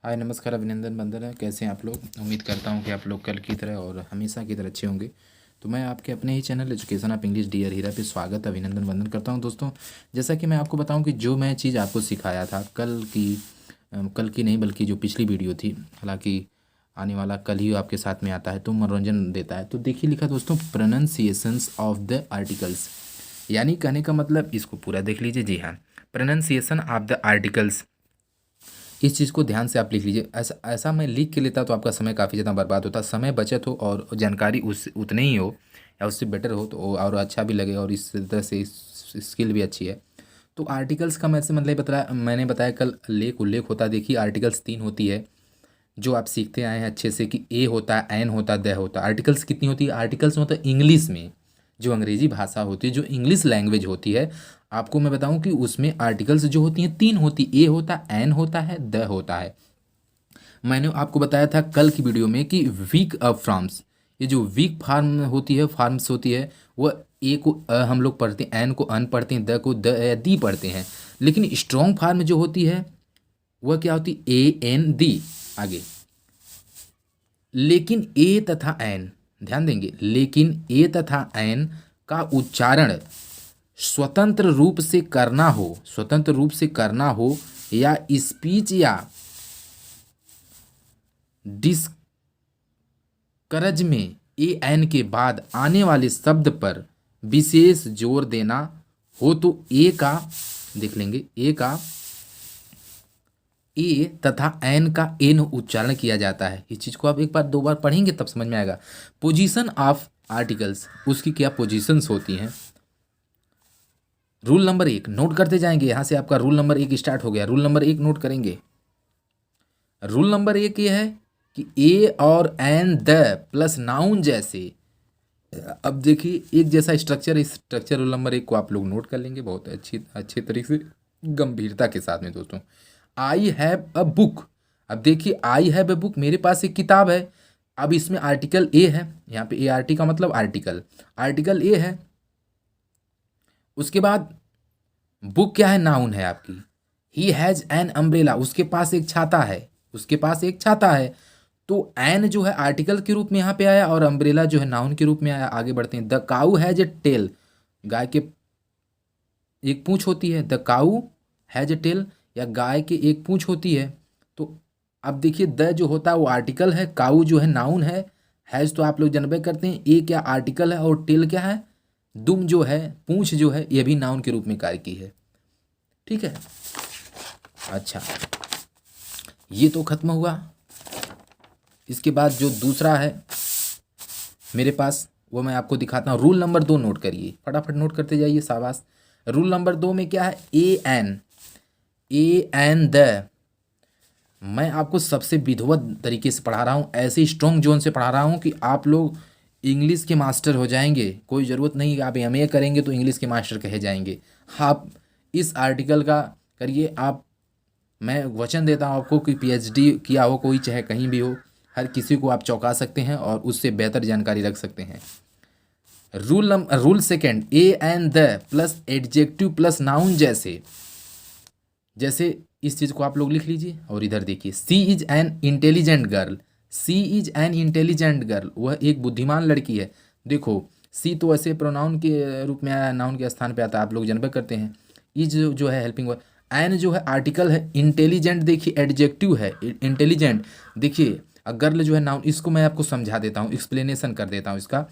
हाय नमस्कार अभिनंदन बंदर है। कैसे हैं आप लोग? उम्मीद करता हूं कि आप लोग कल की तरह और हमेशा की तरह अच्छे होंगे। तो मैं आपके अपने ही channel education of English dear Hira पे स्वागत अभिनंदन वंदन करता हूं दोस्तों। जैसा कि मैं आपको बताऊं कि जो मैं चीज़ आपको सिखाया था कल की नहीं बल्कि जो पिछली वीडियो थी, हालांकि आने वाला कल ही आपके साथ में आता है तो मनोरंजन देता है। तो देखिए लिखा दोस्तों, प्रोनाउंसिएशंस ऑफ द आर्टिकल्स, यानी कहने का मतलब इसको पूरा देख लीजिए। जी हाँ, प्रोनाउंसिएशन ऑफ द आर्टिकल्स, इस चीज़ को ध्यान से आप लिख लीजिए। ऐसा ऐसा मैं लिख के लेता तो आपका समय काफ़ी ज़्यादा बर्बाद होता, समय बचत हो और जानकारी उस उतने ही हो या उससे बेटर हो तो और अच्छा भी लगे, और इस तरह से स्किल भी अच्छी है। तो आर्टिकल्स का मैं से मतलब मैंने बताया कल लेख उल्लेख होता है। देखिए आर्टिकल्स 3 होती है जो आप सीखते आए हैं अच्छे से, कि ए होता है, एन होता है, द होता है। आर्टिकल्स कितनी होती है? आर्टिकल्स मतलब इंग्लिश में जो अंग्रेजी भाषा होती है, जो इंग्लिश लैंग्वेज होती है, आपको मैं बताऊं कि उसमें आर्टिकल्स जो होती हैं 3 होती। ए होता है, एन होता है, द होता है। मैंने आपको बताया था कल की वीडियो में कि वीक फार्म्स, ये जो वीक फार्म होती है, फार्म्स होती है, वह ए को हम लोग पढ़ते हैं, एन को अन पढ़ते हैं, द को द या दी पढ़ते हैं। लेकिन स्ट्रॉन्ग फार्म जो होती है वह क्या होती है? ए एन दी आगे। लेकिन ए तथा एन, ध्यान देंगे, लेकिन ए तथा एन का उच्चारण स्वतंत्र रूप से करना हो, स्वतंत्र रूप से करना हो, या स्पीच या डिस्करज में ए एन के बाद आने वाले शब्द पर विशेष जोर देना हो तो ए का, देख लेंगे, ए का ए तथा एन का एन उच्चारण किया जाता है। इस चीज़ को आप एक बार दो बार पढ़ेंगे तब समझ में आएगा। पोजीशन ऑफ आर्टिकल्स, उसकी क्या पोजीशंस होती हैं। रूल नंबर 1 नोट करते जाएंगे। यहाँ से आपका रूल नंबर 1 स्टार्ट हो गया। रूल नंबर 1 नोट करेंगे। रूल नंबर 1 ये है कि ए और एन द प्लस नाउन जैसे, अब देखिए एक जैसा स्ट्रक्चर, इस स्ट्रक्चर रूल नंबर 1 को आप लोग नोट कर लेंगे बहुत अच्छे तरीके से, गंभीरता के साथ में दोस्तों। आई हैव अ बुक, अब देखिए आई हैव अ बुक, मेरे पास एक किताब है। अब इसमें आर्टिकल ए है, यहाँ पे ए आर टी का मतलब आर्टिकल, आर्टिकल ए है। उसके बाद बुक क्या है? नाउन है आपकी। ही हैज़ एन अम्ब्रेला, उसके पास एक छाता है, उसके पास एक छाता है। तो एन जो है आर्टिकल के रूप में यहाँ पे आया और अम्ब्रेला जो है नाउन के रूप में आया। आगे बढ़ते हैं। The cow has a tail, गाय के एक पूंछ होती है। The cow has a tail, या गाय के एक पूंछ होती है। तो अब देखिए द जो होता है वो आर्टिकल है, काऊ जो है नाउन है, हैज तो आप लोग जनबे करते हैं, ए क्या आर्टिकल है, और टेल क्या है? दुम जो है, पूंछ जो है, ये भी नाउन के रूप में कार्य की है। ठीक है, अच्छा, ये तो खत्म हुआ। इसके बाद जो दूसरा है मेरे पास वो मैं आपको दिखाता हूँ। रूल नंबर 2 नोट करिए, फटाफट नोट करते जाइए, शाबाश। रूल नंबर 2 में क्या है? A N, A an the. मैं आपको सबसे विधिवत तरीके से पढ़ा रहा हूँ, ऐसे स्ट्रॉन्ग जोन से पढ़ा रहा हूँ कि आप लोग इंग्लिश के मास्टर हो जाएंगे। कोई ज़रूरत नहीं कि आप एमए करेंगे तो इंग्लिश के मास्टर कहे जाएंगे। आप इस आर्टिकल का करिए। आप, मैं वचन देता हूँ आपको कि पीएचडी किया हो कोई, चाहे कहीं भी हो, हर किसी को आप चौंका सकते हैं और उससे बेहतर जानकारी रख सकते हैं। Rule second, a an the plus adjective plus noun जैसे, जैसे इस चीज़ को आप लोग लिख लीजिए और इधर देखिए। She is an intelligent girl, she is an intelligent girl, वह एक बुद्धिमान लड़की है। देखो सी तो ऐसे प्रोनाउन के रूप में आया, नाउन के स्थान पे आता है, आप लोग जनबे करते हैं। इज जो है हेल्पिंग वर्ब, एन जो है आर्टिकल है, इंटेलिजेंट देखिए एडजेक्टिव है, इंटेलिजेंट देखिए, गर्ल जो है नाउन। इसको मैं आपको समझा देता हूँ, एक्सप्लेनेशन कर देता हूँ इसका।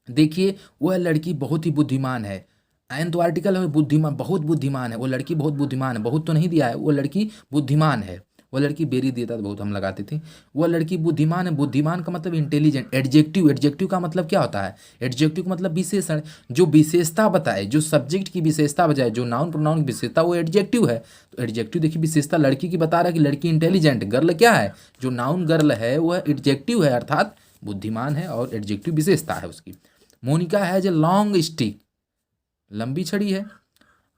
देखिए वह लड़की बहुत ही बुद्धिमान है, एन तो आर्टिकल है, बुद्धिमान, बहुत बुद्धिमान है वो लड़की, बहुत बुद्धिमान है, बहुत तो नहीं दिया है, वो लड़की बुद्धिमान है। वो लड़की बेरी देता तो बहुत हम लगाते थे। वो लड़की बुद्धिमान है, बुद्धिमान का मतलब इंटेलिजेंट। एडजेक्टिव, एडजेक्टिव का मतलब क्या होता है? एडजेक्टिव का मतलब विशेषण, जो विशेषता बताए, जो सब्जेक्ट की विशेषता बताए, जो नाउन प्रोनाउन की विशेषता, वो एडजेक्टिव है। तो एडजेक्टिव देखिए विशेषता लड़की की बता रहा है कि लड़की इंटेलिजेंट। गर्ल क्या है? जो नाउन गर्ल है वह एडजेक्टिव है, अर्थात बुद्धिमान है और एडजेक्टिव विशेषता है उसकी। Monica has a long stick, लंबी छड़ी है।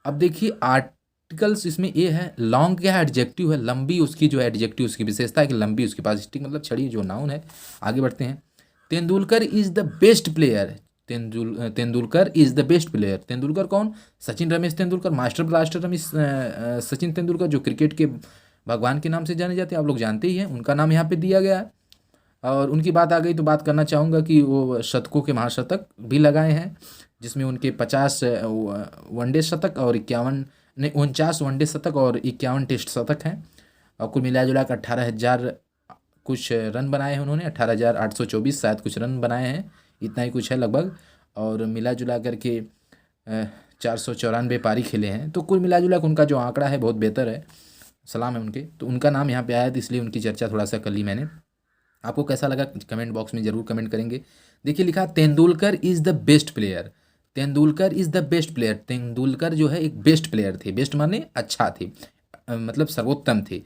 अब देखिए आर्टिकल्स इसमें ए है, लॉन्ग क्या है? एडजेक्टिव है, लंबी उसकी जो है एडजेक्टिव, उसकी विशेषता है कि लंबी उसके पास, स्टिक मतलब छड़ी जो नाउन है। आगे बढ़ते हैं। Tendulkar is the best player, Tendulkar is the best player. Tendulkar कौन? सचिन रमेश तेंदुलकर, मास्टर ब्लास्टर रमेश सचिन तेंदुलकर, जो क्रिकेट के भगवान के नाम से जाने जाते हैं, आप लोग जानते ही हैं, उनका नाम यहाँ पे दिया गया है। और उनकी बात आ गई तो बात करना चाहूँगा कि वो शतकों के महाशतक भी लगाए हैं, जिसमें उनके 50 वनडे शतक और 51 नहीं 49 वनडे शतक और 51 टेस्ट शतक हैं। और कुल मिला जुला कर 18,000 कुछ रन बनाए हैं उन्होंने, 18,824 शायद कुछ रन बनाए हैं, इतना ही कुछ है लगभग। और मिला जुला करके 494 पारी खेले हैं। तो कुल मिला जुला कर उनका जो आंकड़ा है बहुत बेहतर है, सलाम है उनके। तो उनका नाम यहाँ पे आया तो इसलिए उनकी चर्चा थोड़ा सा कर ली मैंने। आपको कैसा लगा कमेंट बॉक्स में ज़रूर कमेंट करेंगे। देखिए लिखा Tendulkar is the best player, Tendulkar is the best player. Tendulkar जो है एक बेस्ट प्लेयर थे, बेस्ट माने अच्छा थे, मतलब सर्वोत्तम थे।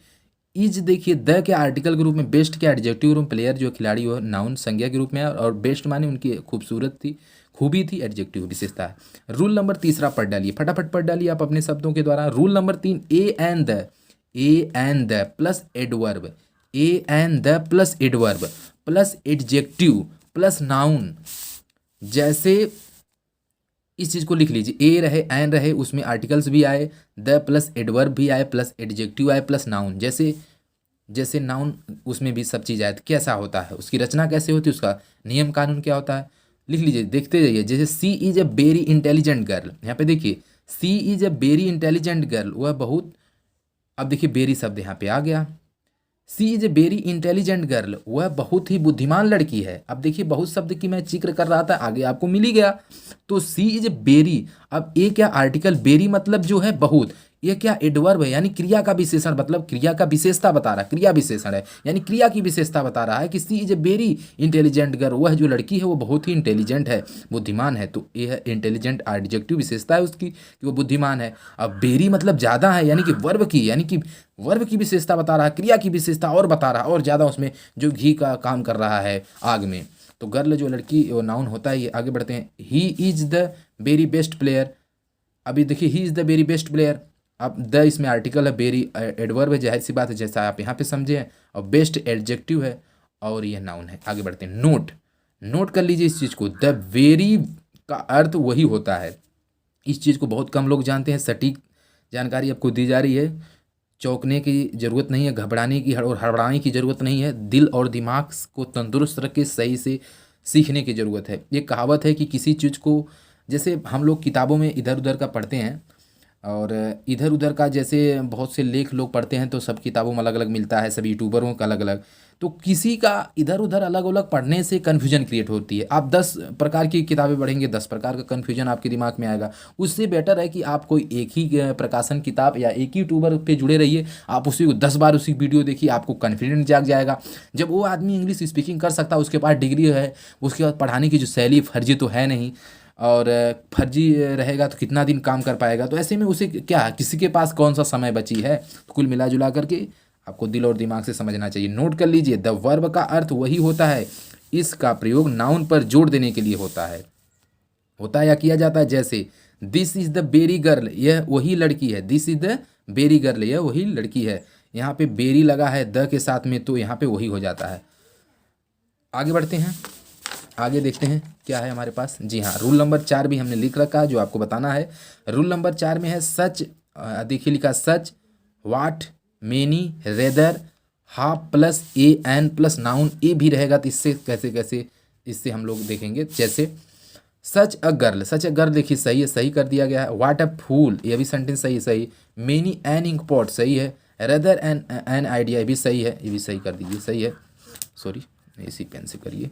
इज देखिए द के आर्टिकल के रूप में, बेस्ट के एडजेक्टिव रूप में, प्लेयर जो खिलाड़ी वो नाउन संज्ञा के रूप में है, और बेस्ट माने उनकी खूबसूरत थी, खूबी थी, एडजेक्टिव विशेषता है। रूल नंबर 3 पढ़ डालिए, फटाफट पढ़ डालिए आप अपने शब्दों के द्वारा। Rule number 3, A and the plus adverb, A and the plus adverb plus adjective plus noun. जैसे इस चीज़ को लिख लीजिए, ए रहे एन रहे, उसमें आर्टिकल्स भी आए, द प्लस एडवर्ब भी आए, प्लस एडजेक्टिव आए, प्लस नाउन। जैसे जैसे नाउन उसमें भी सब चीज़ आए तो कैसा होता है, उसकी रचना कैसे होती है, उसका नियम कानून क्या होता है, लिख लीजिए, देखते जाइए। जैसे she is a very intelligent girl, यहाँ पे देखिए she is a very intelligent girl, वह बहुत, अब देखिए वेरी शब्द यहाँ पे आ गया। She is a very intelligent girl, वह बहुत ही बुद्धिमान लड़की है। अब देखिए बहुत शब्द की मैं जिक्र कर रहा था, आगे आपको मिल ही गया। तो सी इज ए वेरी, अब ए क्या आर्टिकल, वेरी मतलब जो है बहुत, ये क्या एडवर्ब है, यानी क्रिया का विशेषण, मतलब क्रिया का विशेषता बता रहा है, क्रिया विशेषण है, यानी क्रिया की विशेषता बता रहा है कि she is a very intelligent girl, वह जो लड़की है वो बहुत ही इंटेलिजेंट है, बुद्धिमान है। तो ये है इंटेलिजेंट, एडजेक्टिव विशेषता है उसकी कि वो बुद्धिमान है। अब वेरी मतलब ज़्यादा है, यानी कि वर्ब की, यानी कि वर्ब की विशेषता बता रहा है, क्रिया की विशेषता और बता रहा है, और ज़्यादा उसमें जो घी का काम कर रहा है आग में। तो गर्ल जो लड़की वो नाउन होता है। ये आगे बढ़ते हैं। He is the very best player, अभी देखिए he is the very best player, अब द इसमें आर्टिकल है, वेरी एडवर्ब है, जाहिर सी बात है जैसा आप यहाँ पे समझे हैं, और बेस्ट एडजेक्टिव है, और यह नाउन है। आगे बढ़ते हैं। नोट, नोट कर लीजिए इस चीज़ को, द वेरी का अर्थ वही होता है। इस चीज़ को बहुत कम लोग जानते हैं, सटीक जानकारी आपको दी जा रही है, चौंकने की ज़रूरत नहीं है, घबराने की और हड़बड़ाने की ज़रूरत नहीं है, दिल और दिमाग को तंदुरुस्त रख के सही से सीखने की ज़रूरत है। ये कहावत है कि किसी चीज़ को, जैसे हम लोग किताबों में इधर उधर का पढ़ते हैं, और इधर उधर का जैसे बहुत से लेख लोग पढ़ते हैं, तो सब किताबों में अलग अलग मिलता है, सब यूट्यूबरों का अलग अलग, तो किसी का इधर उधर अलग अलग पढ़ने से कन्फ्यूजन क्रिएट होती है। आप 10 प्रकार की किताबें पढ़ेंगे, 10 प्रकार का कन्फ्यूजन आपके दिमाग में आएगा। उससे बेटर है कि आप कोई एक ही प्रकाशन किताब या एक ही यूट्यूबर पे जुड़े रहिए, आप उसी को 10 बार उसी वीडियो देखिए, आपको कॉन्फिडेंस जाग जाएगा। जब वो आदमी इंग्लिश स्पीकिंग कर सकता है, उसके पास डिग्री है, उसके बाद पढ़ाने की जो शैली फर्जी तो है नहीं, और फर्जी रहेगा तो कितना दिन काम कर पाएगा। तो ऐसे में उसे क्या, किसी के पास कौन सा समय बची है। तो कुल मिला जुला करके आपको दिल और दिमाग से समझना चाहिए। नोट कर लीजिए, द वर्ब का अर्थ वही होता है, इसका प्रयोग नाउन पर जोर देने के लिए होता है या किया जाता है। जैसे this is the very girl, यह वही लड़की है, this is the very girl, यह वही लड़की है। यहाँ पे बेरी लगा है द के साथ में, तो यहाँ पे वही हो जाता है। आगे बढ़ते हैं, आगे देखते हैं क्या है हमारे पास। जी हाँ, रूल नंबर 4 भी हमने लिख रखा है जो आपको बताना है। रूल नंबर 4 में है सच, देखिए लिखा सच, वाट, many, rather, half plus A N plus noun, ए भी रहेगा तो इससे कैसे कैसे इससे हम लोग देखेंगे। जैसे सच a girl, such a girl देखिए सही है, सही कर दिया गया है। वाट अ फूल, ये भी सेंटेंस सही है, सही। मेनी एन इंक पॉट सही है। रेदर एन आइडिया, ये भी सही है, ये भी सही कर दीजिए, सही है। सॉरी, इसी पेन से करिए,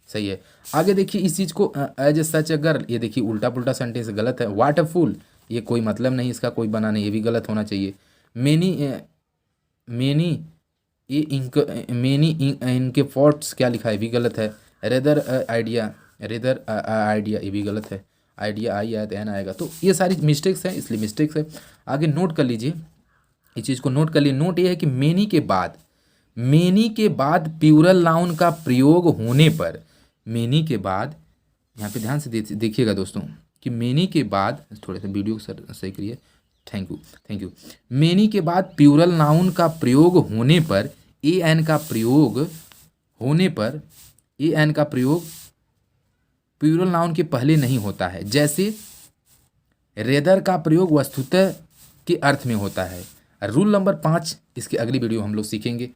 सही है। आगे देखिए इस चीज़ को as a such a girl, ये देखिए उल्टा पुल्टा सेंटेंस गलत है। वाट अ फूल, ये कोई मतलब नहीं, इसका कोई बना नहीं, ये भी गलत होना चाहिए। मेनी मेनी ये इंक, मेनी इनके पॉट्स क्या लिखा है, भी गलत है। रेदर आइडिया, रेदर आइडिया, ये भी गलत है। आइडिया आई आया तो एन आएगा, तो ये सारी मिस्टेक्स हैं, इसलिए मिस्टेक्स है। आगे नोट कर लीजिए, इस चीज़ को नोट कर लीजिए। नोट ये है कि मेनी के बाद प्लूरल नाउन का प्रयोग होने पर, मेनी के बाद, यहाँ पे ध्यान से देखिएगा दोस्तों कि मेनी के बाद, थोड़ा सा वीडियो सर सही करिए, थैंक यू। मेनी के बाद प्लूरल नाउन का प्रयोग होने पर, ए एन का प्रयोग होने पर, ए एन का प्रयोग प्लूरल नाउन के पहले नहीं होता है। जैसे रेदर का प्रयोग वस्तुतः के अर्थ में होता है, रूल नंबर 5 इसकी अगली वीडियो हम लोग सीखेंगे।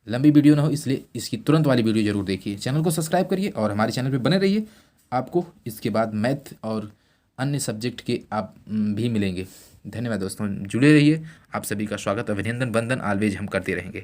लंबी वीडियो ना हो इसलिए इसकी तुरंत वाली वीडियो जरूर देखिए। चैनल को सब्सक्राइब करिए और हमारे चैनल पे बने रहिए। आपको इसके बाद मैथ और अन्य सब्जेक्ट के आप भी मिलेंगे। धन्यवाद दोस्तों, जुड़े रहिए। आप सभी का स्वागत, अभिनंदन, वंदन ऑलवेज हम करते रहेंगे।